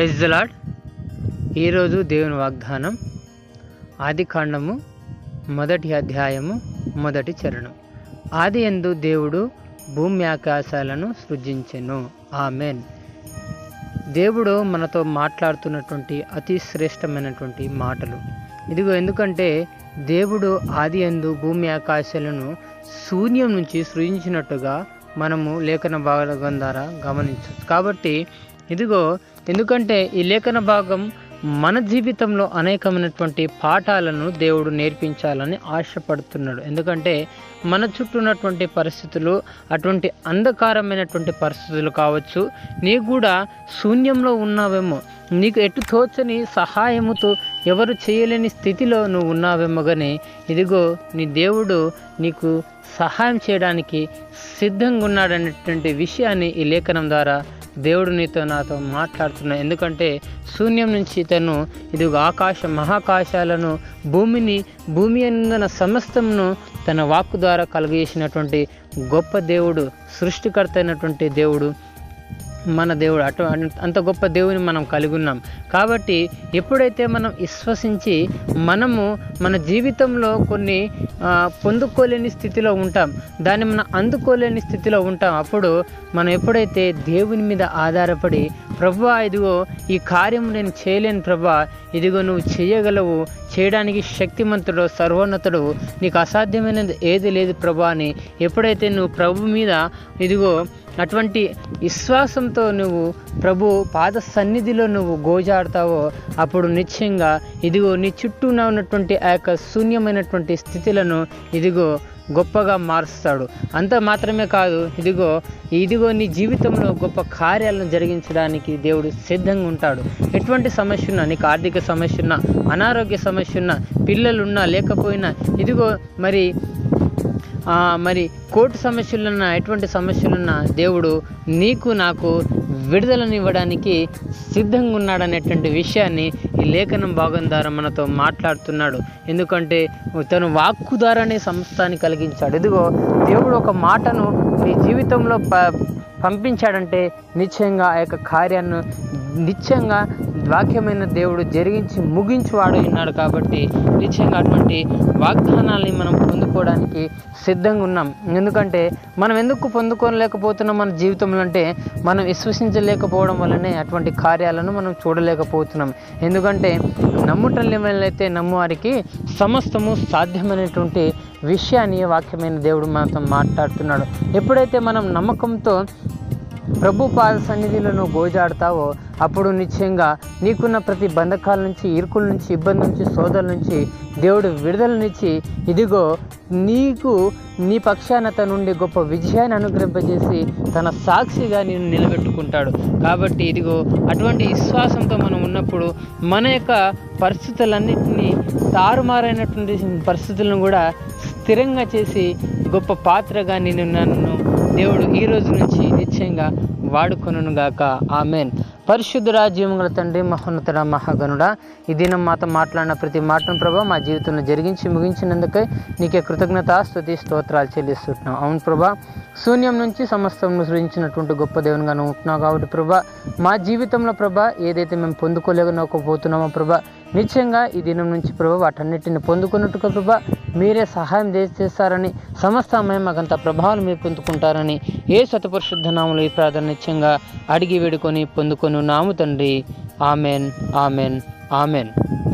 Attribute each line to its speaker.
Speaker 1: Praise the lord. ఈరోజు దేవుని వాగ్దానం ఆదికాండము 1వ అధ్యాయము 1వ చరణం. ఆదియందు దేవుడు భూమి ఆకాశాలను సృజించెను. ఆమెన్. దేవుడు మనతో మాట్లాడుతున్నటువంటి అతి శ్రేష్టమైనటువంటి మాటలు ఇదిగో. ఎందుకంటే దేవుడు ఆదియందు భూమి ఆకాశాలను శూన్యం నుంచి సృజించినట్టుగా మనము లేఖన భాగం ద్వారా గమనించవచ్చు. కాబట్టి ఇదిగో, ఎందుకంటే ఈ లేఖన భాగం మన జీవితంలో అనేకమైనటువంటి పాఠాలను దేవుడు నేర్పించాలని ఆశపడుతున్నాడు. ఎందుకంటే మన చుట్టూ ఉన్నటువంటి పరిస్థితులు అటువంటి అంధకారమైనటువంటి పరిస్థితులు కావచ్చు. నీకు కూడా శూన్యంలో ఉన్నావేమో, నీకు ఎటు తోచని సహాయముతో ఎవరు చేయలేని స్థితిలో నువ్వు ఉన్నావేమో, కానీ ఇదిగో నీ దేవుడు నీకు సహాయం చేయడానికి సిద్ధంగా ఉన్నాడనేటువంటి విషయాన్ని ఈ లేఖనం ద్వారా దేవుడు నాతో మాట్లాడుతున్నాడు. ఎందుకంటే శూన్యం నుంచి తను ఇదిగో మహాకాశాలను భూమి అందున సమస్తమును తన వాక్కు ద్వారా కలుగజేసినటువంటి గొప్ప దేవుడు, సృష్టికర్త అయినటువంటి దేవుడు మన దేవుడు. అంత గొప్ప దేవుని మనం కలిగి ఉన్నాం. కాబట్టి ఎప్పుడైతే మనం విశ్వసించి మనము మన జీవితంలో కొన్ని పొందుకోలేని స్థితిలో ఉంటాం, దాన్ని మనం అందుకోలేని స్థితిలో ఉంటాం, అప్పుడు మనం ఎప్పుడైతే దేవుని మీద ఆధారపడి ప్రభువా ఇదిగో ఈ కార్యం నేను చేయలేను ప్రభువా, ఇదిగో నువ్వు చేయగలవు, చేయడానికి శక్తిమంతుడు, సర్వోన్నతుడు, నీకు అసాధ్యమైనది ఏది లేదు ప్రభువా అని ఎప్పుడైతే నువ్వు ప్రభు మీద ఇదిగో అటువంటి విశ్వాసంతో నువ్వు ప్రభు పాద సన్నిధిలో నువ్వు గోజాడతావో, అప్పుడు నిశ్చయంగా ఇదిగో నీ చుట్టూ ఉన్నటువంటి ఆ యొక్క శూన్యమైనటువంటి స్థితులను ఇదిగో గొప్పగా మారుస్తాడు. అంత మాత్రమే కాదు, ఇదిగో నీ జీవితంలో గొప్ప కార్యాలను జరిగించడానికి దేవుడు సిద్ధంగా ఉంటాడు. ఎటువంటి సమస్య ఉన్నా, నీకు ఆర్థిక సమస్య ఉన్నా, అనారోగ్య సమస్య ఉన్నా, పిల్లలున్నా లేకపోయినా, ఇదిగో మరి కోర్టు సమస్యలున్నా, ఎటువంటి సమస్యలున్నా దేవుడు నీకు నాకు విడుదలనివ్వడానికి సిద్ధంగా ఉన్నాడనేటువంటి విషయాన్ని ఈ లేఖనం భాగం ద్వారా మనతో మాట్లాడుతున్నాడు. ఎందుకంటే తను వాక్కు ద్వారానే సమస్తాన్ని కలిగించాడు. ఇదిగో దేవుడు ఒక మాటను నీ జీవితంలో పంపించాడంటే నిశ్చయంగా ఆ యొక్క కార్యాన్ని నిశ్చయంగా వాక్యమైన దేవుడు జరిగించి ముగించువాడు ఉన్నాడు. కాబట్టి నిశ్చయంగా అటువంటి వాగ్దానాల్ని మనం పొందుకోవడానికి సిద్ధంగా ఉన్నాం. ఎందుకంటే మనం ఎందుకు పొందుకోలేకపోతున్నాం మన జీవితంలో అంటే మనం విశ్వసించలేకపోవడం వల్లనే అటువంటి కార్యాలను మనం చూడలేకపోతున్నాం. ఎందుకంటే నమ్ముటైతే నమ్మువారికి సమస్తము సాధ్యమైనటువంటి విషయాన్ని వాక్యమైన దేవుడు మనతో మాట్లాడుతున్నాడు. ఎప్పుడైతే మనం నమ్మకంతో ప్రభు పాద సన్నిధిలో గోజాడతావో, అప్పుడు నిశ్చయంగా నీకున్న ప్రతి బంధకాల నుంచి, ఇరుకుల నుంచి, ఇబ్బంది నుంచి, సోదరుల నుంచి దేవుడు విడుదలనిచ్చి ఇదిగో నీకు నీ పక్షానత నుండి గొప్ప విజయాన్ని అనుగ్రహింపజేసి తన సాక్షిగా నేను నిలబెట్టుకుంటాడు. కాబట్టి ఇదిగో అటువంటి విశ్వాసంతో మనం ఉన్నప్పుడు మన యొక్క పరిస్థితులన్నింటినీ, తారుమారైనటువంటి పరిస్థితులను కూడా స్థిరంగా చేసి గొప్ప పాత్రగా నన్ను దేవుడు ఈ రోజు నుంచి నిశ్చయంగా వాడుకొనును గాక. ఆమెన్. పరిశుద్ధుడా, జీవముగల తండ్రి, మహోన్నతుడ, మహాగణుడా, ఈ దినం మాతో మాట్లాడిన ప్రతి మాటను ప్రభా మా జీవితంలో జరిగించి ముగించినందుకే నీకే కృతజ్ఞత, స్తుతి, స్తోత్రాలు చెల్లిస్తున్నాం. అవును ప్రభా, శూన్యం నుంచి సమస్తం సృజించినటువంటి గొప్ప దేవునిగా నువ్వు ఉంటున్నావు. కాబట్టి ప్రభా మా జీవితంలో ప్రభా ఏదైతే మేము పొందుకోలేకపోతున్నామో ప్రభా నిశ్చయంగా ఈ దినం నుంచి ప్రభా వాటన్నిటిని పొందుకున్నట్టుగా ప్రభా మీరే సహాయం చేస్తారని, సమస్త మాకంత ప్రభావాలు మీరు పొందుకుంటారని యేసు అతి పరిశుద్ధ నామములో ఈ ప్రార్థన నిశ్చయంగా అడిగి వేడుకొని పొందుకొని నాము తండ్రి. Amen, amen, amen.